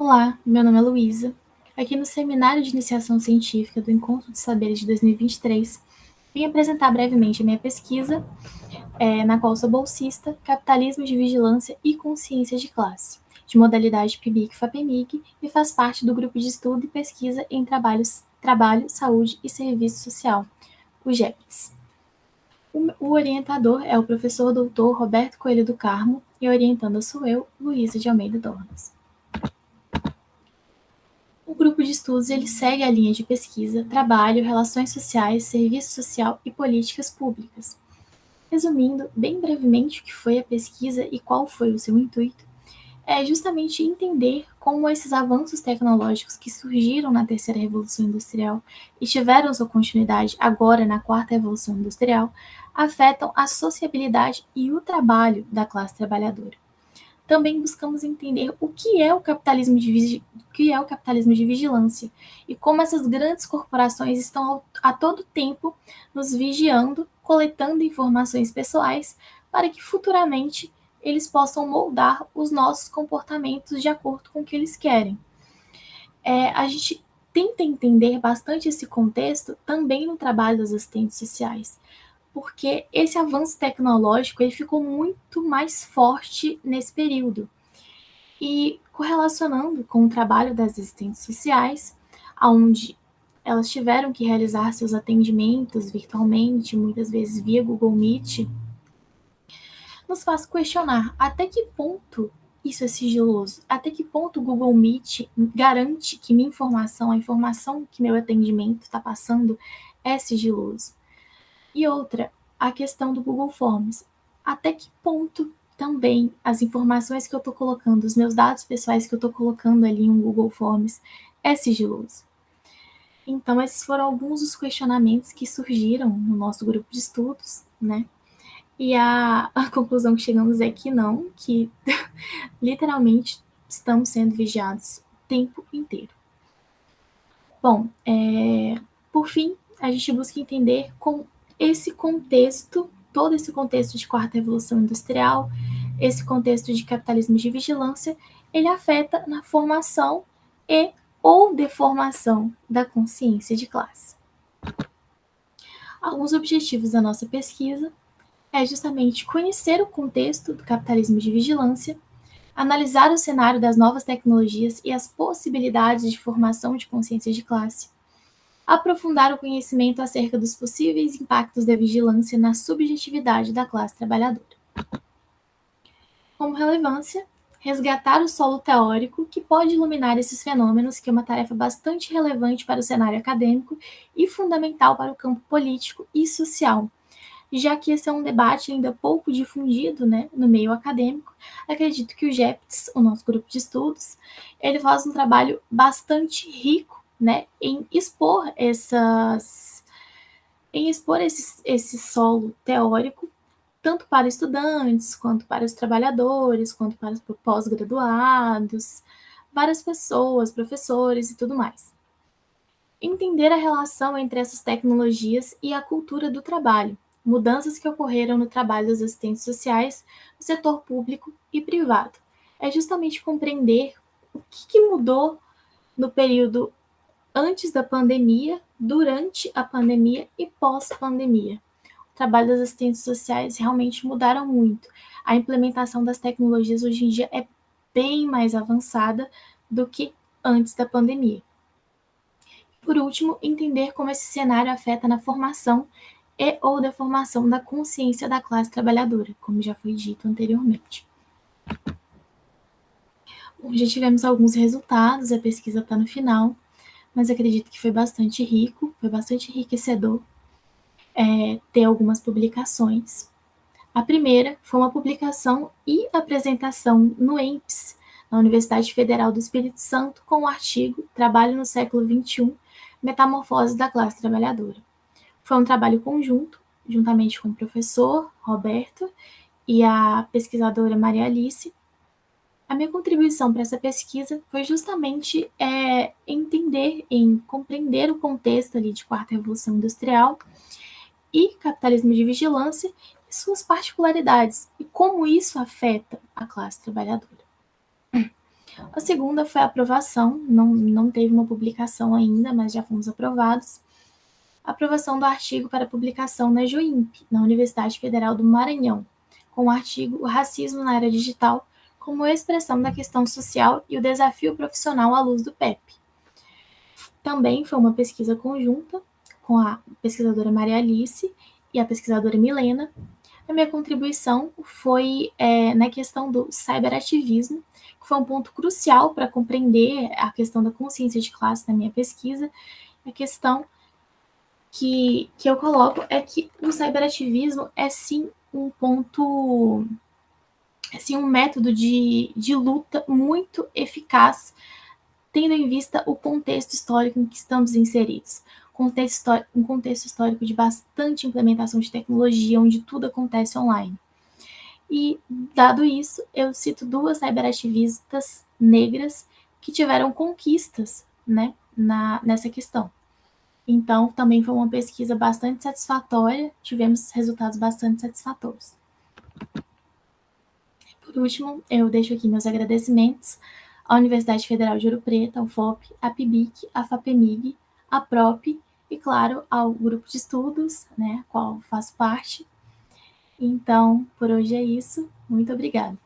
Olá, meu nome é Luísa. Aqui no Seminário de Iniciação Científica do Encontro de Saberes de 2023, vim apresentar brevemente a minha pesquisa, na qual sou bolsista, Capitalismo de Vigilância e Consciência de Classe, de modalidade PIBIC-FAPEMIG, e faz parte do grupo de estudo e pesquisa em Trabalho, Saúde e Serviço Social, o GEPS. O orientador é o professor doutor Roberto Coelho do Carmo e a orientanda sou eu, Luísa de Almeida Dornas. O grupo de estudos ele segue a linha de pesquisa, trabalho, relações sociais, serviço social e políticas públicas. Resumindo bem brevemente o que foi a pesquisa e qual foi o seu intuito, é justamente entender como esses avanços tecnológicos que surgiram na terceira revolução industrial e tiveram sua continuidade agora na quarta revolução industrial afetam a sociabilidade e o trabalho da classe trabalhadora. Também buscamos entender o que é o capitalismo de vigilância e como essas grandes corporações estão a todo tempo nos vigiando, coletando informações pessoais para que futuramente eles possam moldar os nossos comportamentos de acordo com o que eles querem. A gente tenta entender bastante esse contexto também no trabalho dos assistentes sociais, porque esse avanço tecnológico ele ficou muito mais forte nesse período. E correlacionando com o trabalho das assistentes sociais, onde elas tiveram que realizar seus atendimentos virtualmente, muitas vezes via Google Meet, nos faz questionar até que ponto isso é sigiloso, até que ponto o Google Meet garante que minha informação, a informação que meu atendimento está passando, é sigiloso. E outra, a questão do Google Forms. Até que ponto também as informações que eu estou colocando, os meus dados pessoais que eu estou colocando ali em um Google Forms, é sigiloso? Então, esses foram alguns dos questionamentos que surgiram no nosso grupo de estudos, né? E a conclusão que chegamos é que não, que literalmente estamos sendo vigiados o tempo inteiro. Bom, por fim, a gente busca entender com esse contexto, todo esse contexto de quarta revolução industrial, esse contexto de capitalismo de vigilância, ele afeta na formação e ou deformação da consciência de classe. Alguns objetivos da nossa pesquisa é justamente conhecer o contexto do capitalismo de vigilância, analisar o cenário das novas tecnologias e as possibilidades de formação de consciência de classe, aprofundar o conhecimento acerca dos possíveis impactos da vigilância na subjetividade da classe trabalhadora. Como relevância, resgatar o solo teórico que pode iluminar esses fenômenos, que é uma tarefa bastante relevante para o cenário acadêmico e fundamental para o campo político e social, já que esse é um debate ainda pouco difundido, né, no meio acadêmico. Acredito que o GEPS, o nosso grupo de estudos, ele faz um trabalho bastante rico, né, em expor esse solo teórico, tanto para estudantes, quanto para os trabalhadores, quanto para os pós-graduados, várias pessoas, professores e tudo mais. Entender a relação entre essas tecnologias e a cultura do trabalho, mudanças que ocorreram no trabalho dos assistentes sociais, no setor público e privado. É justamente compreender o que mudou no período antes da pandemia, durante a pandemia e pós-pandemia. O trabalho das assistentes sociais realmente mudaram muito. A implementação das tecnologias hoje em dia é bem mais avançada do que antes da pandemia. Por último, entender como esse cenário afeta na formação e ou deformação da consciência da classe trabalhadora, como já foi dito anteriormente. Bom, já tivemos alguns resultados, a pesquisa está no final, mas acredito que foi bastante rico, foi bastante enriquecedor ter algumas publicações. A primeira foi uma publicação e apresentação no ENPS, na Universidade Federal do Espírito Santo, com o artigo Trabalho no século XXI, Metamorfose da classe trabalhadora. Foi um trabalho conjunto, juntamente com o professor Roberto e a pesquisadora Maria Alice. A minha contribuição para essa pesquisa foi justamente entender, compreender o contexto ali de quarta revolução industrial e capitalismo de vigilância e suas particularidades e como isso afeta a classe trabalhadora. A segunda foi a aprovação, não teve uma publicação ainda, mas já fomos aprovados. A aprovação do artigo para publicação na JUIMP, na Universidade Federal do Maranhão, com o artigo O Racismo na Era Digital como expressão da questão social e o desafio profissional à luz do PEP. Também foi uma pesquisa conjunta com a pesquisadora Maria Alice e a pesquisadora Milena. A minha contribuição foi na questão do cyberativismo, que foi um ponto crucial para compreender a questão da consciência de classe na minha pesquisa. A questão que eu coloco é que o cyberativismo é sim um ponto, é sim um método de luta muito eficaz, tendo em vista o contexto histórico em que estamos inseridos. Um contexto histórico de bastante implementação de tecnologia, onde tudo acontece online. E, dado isso, eu cito duas cyberativistas negras que tiveram conquistas, né, nessa questão. Então, também foi uma pesquisa bastante satisfatória, tivemos resultados bastante satisfatórios. Por último, eu deixo aqui meus agradecimentos à Universidade Federal de Ouro Preto, ao FOP, à PIBIC, à FAPEMIG, à PROP e, claro, ao grupo de estudos, né, qual faço parte. Então, por hoje é isso. Muito obrigada.